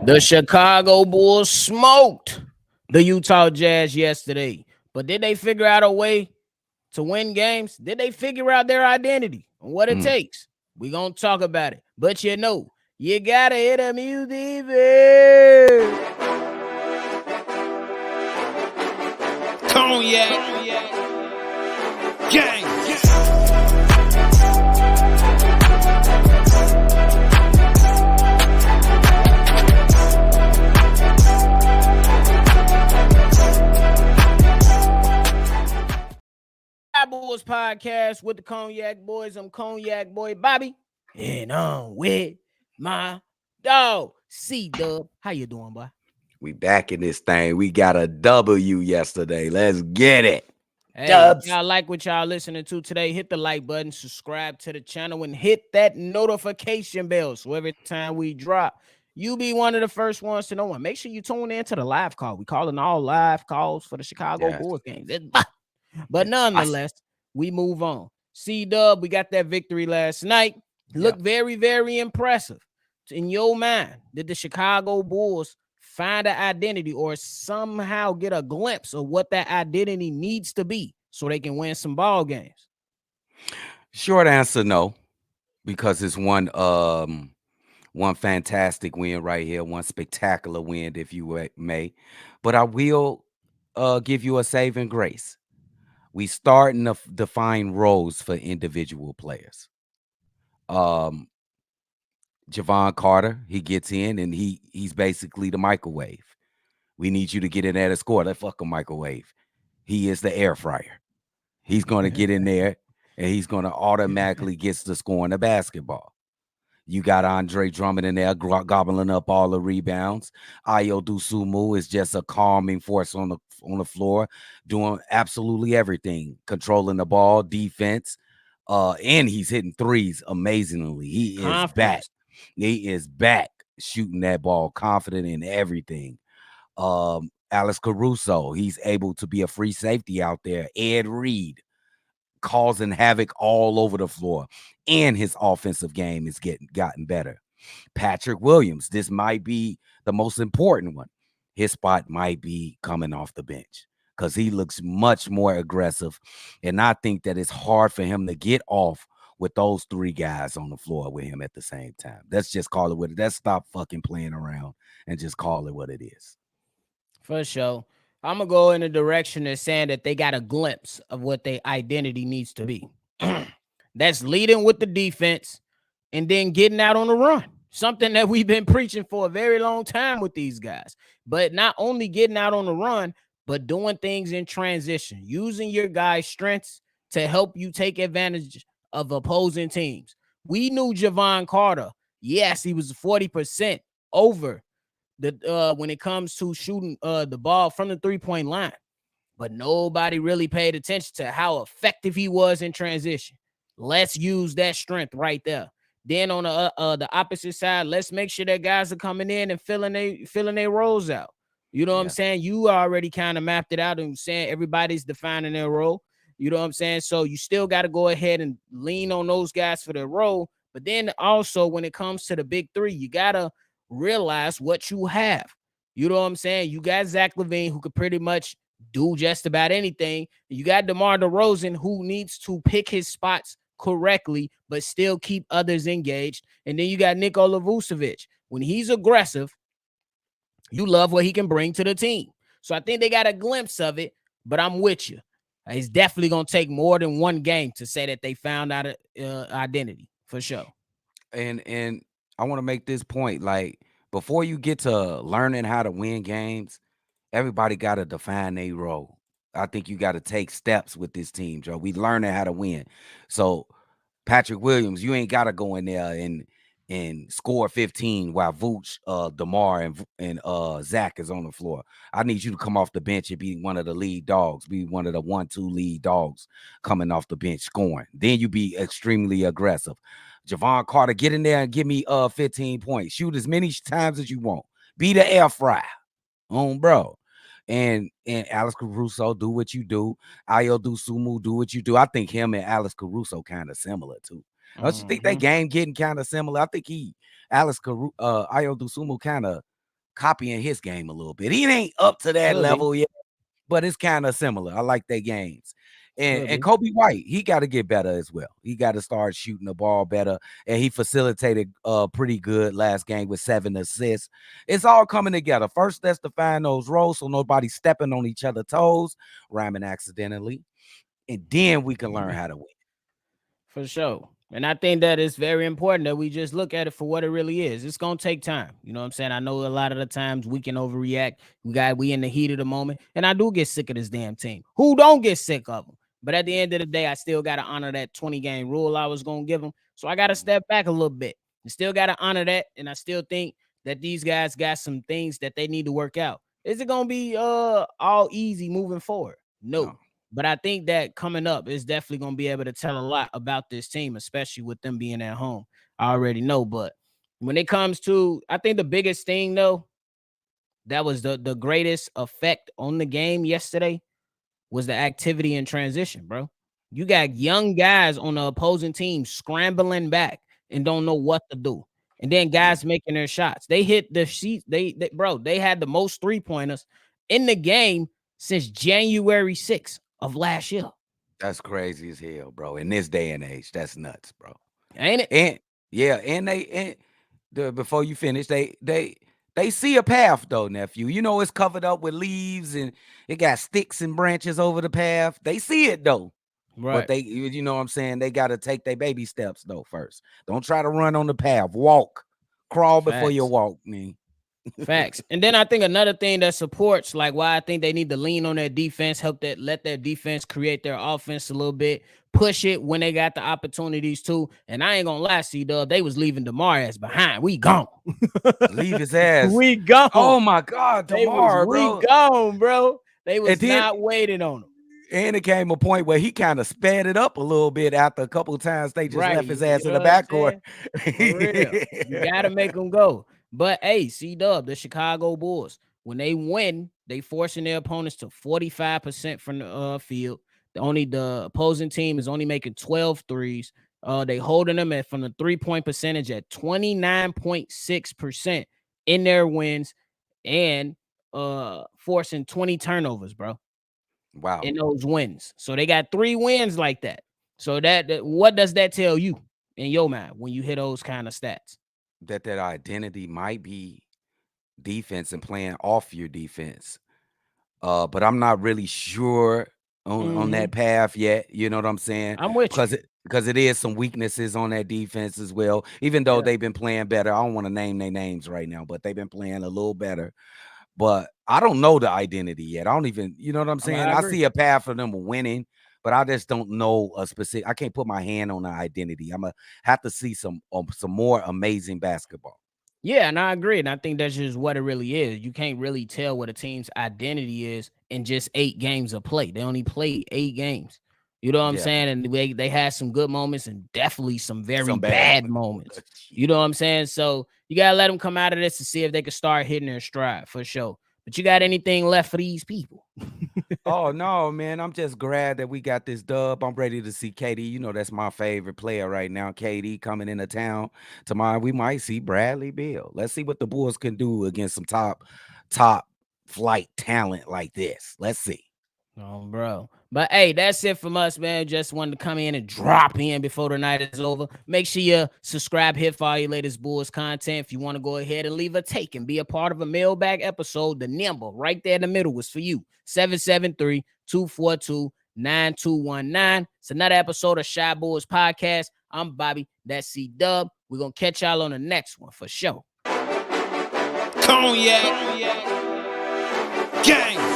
The Chicago Bulls smoked the Utah Jazz yesterday. But did they figure out a way to win games? Did they figure out their identity and what it takes? We're going to talk about it. But you got to hit a music. Cognac. Gang. Bulls podcast with the Cognac Boys. I'm Cognac Boy Bobby, and I'm with my dog CDubb. How you doing, boy? We back in this thing. We got a W yesterday. Let's get it. Hey, y'all like what y'all listening to today? Hit the like button, subscribe to the channel, and hit that notification bell so every time we drop, you be one of the first ones to know. And make sure you tune in to the live call. We calling all live calls for the Chicago Bulls games. But nonetheless, we move on. CDubb, we got that victory last night. Looked very, very impressive. In your mind, did the Chicago Bulls find an identity or somehow get a glimpse of what that identity needs to be so they can win some ball games? Short answer, no, because it's one fantastic win right here, one spectacular win, if you may. But I will give you a saving grace. We starting to define roles for individual players. Javon Carter, he gets in and he's basically the microwave. We need you to get in there to score. Let's fuck a microwave. He is the air fryer. He's going to get in there and he's going to automatically get to scoring the basketball. You got Andre Drummond in there gobbling up all the rebounds. Ayo Dosunmu is just a calming force on the floor, doing absolutely everything, controlling the ball, defense, and he's hitting threes amazingly. He is back. He is back shooting that ball, confident in everything. Alex Caruso, he's able to be a free safety out there. Ed Reed, causing havoc all over the floor, and his offensive game is gotten better. Patrick Williams, this might be the most important one. His spot might be coming off the bench because he looks much more aggressive, and I think that it's hard for him to get off with those three guys on the floor with him at the same time. Let's just call it what it is. Let's stop fucking playing around and just call it what it is. For sure. I'm going to go in the direction of saying that they got a glimpse of what their identity needs to be. That's leading with the defense and then getting out on the run. Something that we've been preaching for a very long time with these guys. But not only getting out on the run, but doing things in transition, using your guys' strengths to help you take advantage of opposing teams. We knew Javon Carter. Yes, he was 40% over when it comes to shooting the ball from the three-point line, but nobody really paid attention to how effective he was in transition. Let's use that strength right there. Then on the opposite side, let's make sure that guys are coming in and filling their roles out. You know what I'm saying? You already kind of mapped it out and saying everybody's defining their role. You know what I'm saying? So you still got to go ahead and lean on those guys for their role. But then also when it comes to the big three, you got to realize what you have. You know what I'm saying? You got Zach LaVine, who could pretty much do just about anything. You got DeMar DeRozan, who needs to pick his spots correctly, but still keep others engaged. And then you got Nikola Vucevic. When he's aggressive, you love what he can bring to the team. So I think they got a glimpse of it, but I'm with you. It's definitely going to take more than one game to say that they found out identity, for sure. And I want to make this point, like, before you get to learning how to win games, everybody got to define their role. I think you got to take steps with this team, Joe. We learning how to win. So Patrick Williams, you ain't got to go in there and score 15 while Vooch, DeMar, and Zach is on the floor. I need you to come off the bench and be one of the lead dogs, be one of the 1-2 lead dogs coming off the bench scoring. Then you be extremely aggressive. Javon Carter, get in there and give me 15 points. Shoot as many times as you want. Be the air fryer. Bro. And Alex Caruso, do what you do. Ayo Dosunmu, do what you do. I think him and Alex Caruso kind of similar too. Don't you think that game getting kind of similar? I think Ayo Dosunmu kind of copying his game a little bit. He ain't up to that Could be. level yet, but it's kind of similar. I like their games. Could And be. Kobe White, he got to get better as well. He got to start shooting the ball better. And he facilitated pretty good last game with 7 assists. It's all coming together. First, let's define those roles so nobody's stepping on each other's toes, rhyming accidentally. And then we can learn how to win. For sure. And I think that it's very important that we just look at it for what it really is. It's gonna take time. You know what I'm saying? I know a lot of the times we can overreact. We in the heat of the moment. And I do get sick of this damn team. Who don't get sick of them? But at the end of the day, I still gotta honor that 20 game rule I was gonna give them. So I gotta step back a little bit. And still gotta honor that. And I still think that these guys got some things that they need to work out. Is it gonna be all easy moving forward? No. No. But I think that coming up is definitely going to be able to tell a lot about this team, especially with them being at home. I already know. But when it comes to, I think the biggest thing, though, that was the greatest effect on the game yesterday was the activity in transition, bro. You got young guys on the opposing team scrambling back and don't know what to do. And then guys making their shots. They hit the sheet. They had the most 3-pointers in the game since January 6th of last year. That's crazy as hell, bro. In this day and age, that's nuts, bro. Ain't it? And yeah, before you finish, they see a path though, nephew. You know it's covered up with leaves and it got sticks and branches over the path. They see it though. Right. But you know what I'm saying? They got to take their baby steps though first. Don't try to run on the path. Walk. Crawl before you Facts. walk, man. Facts. And then I think another thing that supports like why I think they need to lean on their defense, let their defense create their offense a little bit, push it when they got the opportunities to. And I ain't gonna lie, CDubb, they was leaving DeMar ass behind. We gone. Leave his ass. We gone. Oh my God, DeMar, We bro. gone, bro. They was And then not waiting on him. and it came a point where he kind of sped it up a little bit after a couple of times they just Right. left his You ass in know the what I'm backcourt. saying? For real. You gotta make them go. But hey, CDubb, the Chicago Bulls, when they win, they forcing their opponents to 45% from the field. The opposing team is only making 12 threes. They holding them from the 3-point percentage at 29.6% in their wins and forcing 20 turnovers, bro, Wow. in those wins. So they got 3 wins like that. So that what does that tell you in your mind when you hit those kind of stats? That identity might be defense and playing off your defense. But I'm not really sure on that path yet. You know what I'm saying? I'm with you. Because it is some weaknesses on that defense as well. Even though they've been playing better, I don't want to name their names right now, but they've been playing a little better. But I don't know the identity yet. I don't even, you know what I'm saying? I I agree. see a path for them winning, but I just don't know a specific. I can't put my hand on the identity. I'm gonna have to see some more amazing basketball. Yeah, and I agree. And I think that's just what it really is. You can't really tell what a team's identity is in just 8 games of play. They only played 8 games. You know what I'm Yeah, saying? And they had some good moments and definitely some very some bad bad ones. moments. You know what I'm saying? So you gotta let them come out of this to see if they can start hitting their stride for sure. But you got anything left for these people? Oh no, man! I'm just glad that we got this dub. I'm ready to see KD. You know that's my favorite player right now. KD coming into town tomorrow. We might see Bradley Beal. Let's see what the Bulls can do against some top flight talent like this. Let's see. Oh, bro. But hey, that's it from us, man. Just wanted to come in and drop in before the night is over. Make sure you subscribe here for all your latest Bulls content. If you want to go ahead and leave a take and be a part of a mailbag episode, the number right there in the middle was for you. 773-242-9219. It's another episode of Shy Bulls Podcast. I'm Bobby. That's CDubb. We're going to catch y'all on the next one for sure. Cognac. Gang.